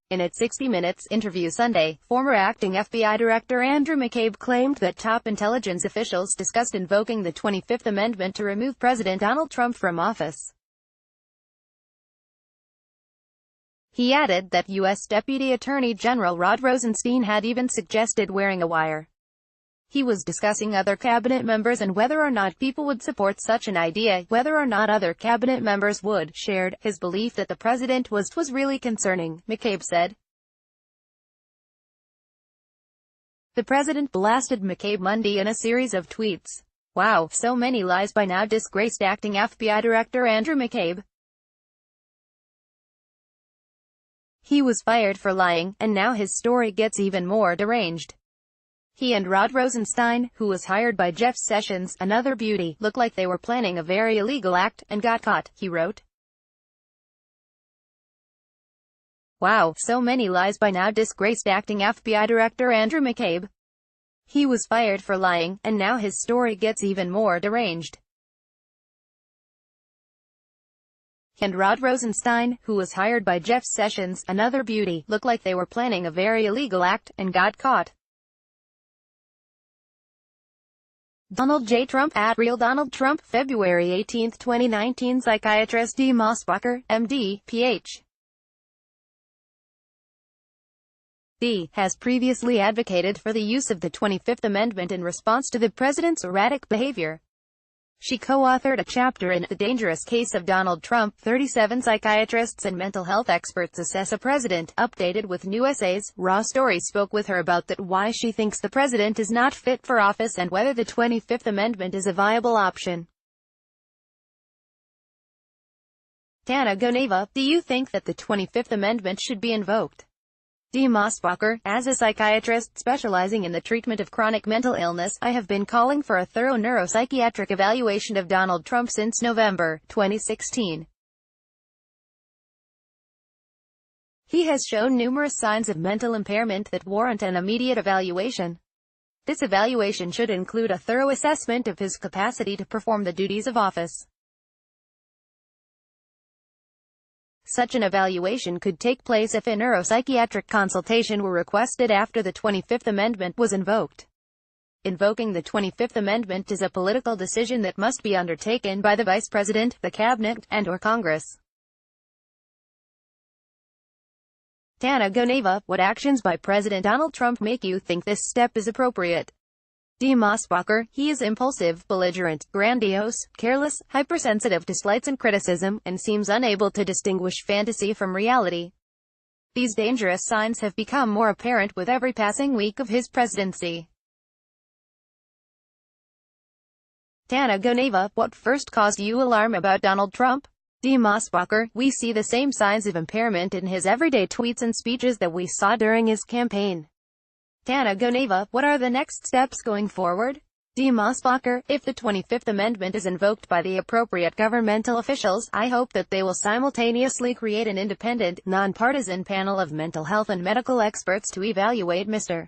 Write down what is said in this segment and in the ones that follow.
In its 60 Minutes interview Sunday, former acting FBI Director Andrew McCabe claimed that top intelligence officials discussed invoking the 25th Amendment to remove President Donald Trump from office. He added that U.S. Deputy Attorney General Rod Rosenstein had even suggested wearing a wire. He was discussing other cabinet members and whether or not people would support such an idea, whether or not other cabinet members would, shared his belief that the president was really concerning, McCabe said. The president blasted McCabe Monday in a series of tweets. "Wow, so many lies by now," disgraced acting FBI Director Andrew McCabe. He was fired for lying, and now his story gets even more deranged. He and Rod Rosenstein, who was hired by Jeff Sessions, another beauty, look like they were planning a very illegal act, and got caught, he wrote. "Wow, so many lies by now," disgraced acting FBI Director Andrew McCabe. He was fired for lying, and now his story gets even more deranged. And Rod Rosenstein, who was hired by Jeff Sessions, another beauty, look like they were planning a very illegal act, and got caught. Donald J. Trump at Real Donald Trump, February 18, 2019. Psychiatrist D. Mossbacher, M.D., Ph. D. has previously advocated for the use of the 25th Amendment in response to the president's erratic behavior. She co-authored a chapter in The Dangerous Case of Donald Trump. 37 psychiatrists and mental health experts assess a president, updated with new essays. Raw Story spoke with her about that, why she thinks the president is not fit for office and whether the 25th Amendment is a viable option. Tana Goneva, do you think that the 25th Amendment should be invoked? D. Mossbacher, as a psychiatrist specializing in the treatment of chronic mental illness, I have been calling for a thorough neuropsychiatric evaluation of Donald Trump since November 2016. He has shown numerous signs of mental impairment that warrant an immediate evaluation. This evaluation should include a thorough assessment of his capacity to perform the duties of office. Such an evaluation could take place if a neuropsychiatric consultation were requested after the 25th Amendment was invoked. Invoking the 25th Amendment is a political decision that must be undertaken by the Vice President, the Cabinet, and/or Congress. Tana Goneva, what actions by President Donald Trump make you think this step is appropriate? D. Mossbacher, he is impulsive, belligerent, grandiose, careless, hypersensitive to slights and criticism, and seems unable to distinguish fantasy from reality. These dangerous signs have become more apparent with every passing week of his presidency. Tana Goneva, what first caused you alarm about Donald Trump? D. Mossbacher, we see the same signs of impairment in his everyday tweets and speeches that we saw during his campaign. Tana Goneva, what are the next steps going forward? D. Mossbacher, if the 25th Amendment is invoked by the appropriate governmental officials, I hope that they will simultaneously create an independent, nonpartisan panel of mental health and medical experts to evaluate Mr.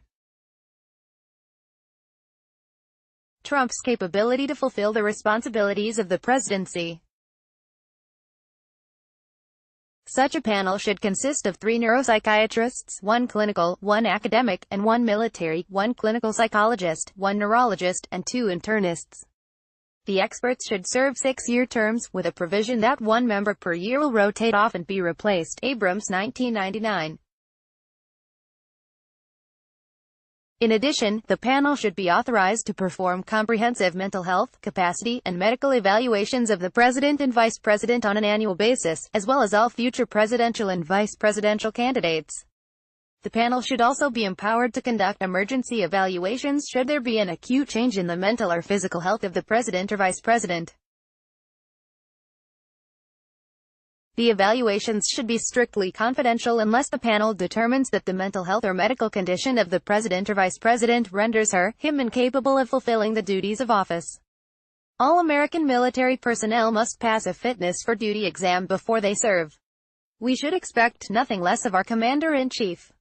Trump's capability to fulfill the responsibilities of the presidency. Such a panel should consist of 3 neuropsychiatrists, 1 clinical, 1 academic, and 1 military, 1 clinical psychologist, 1 neurologist, and 2 internists. The experts should serve 6-year terms, with a provision that 1 member per year will rotate off and be replaced. Abrams, 1999. In addition, the panel should be authorized to perform comprehensive mental health, capacity, and medical evaluations of the president and vice president on an annual basis, as well as all future presidential and vice presidential candidates. The panel should also be empowered to conduct emergency evaluations should there be an acute change in the mental or physical health of the president or vice president. The evaluations should be strictly confidential unless the panel determines that the mental health or medical condition of the president or vice president renders him incapable of fulfilling the duties of office. All American military personnel must pass a fitness for duty exam before they serve. We should expect nothing less of our commander-in-chief.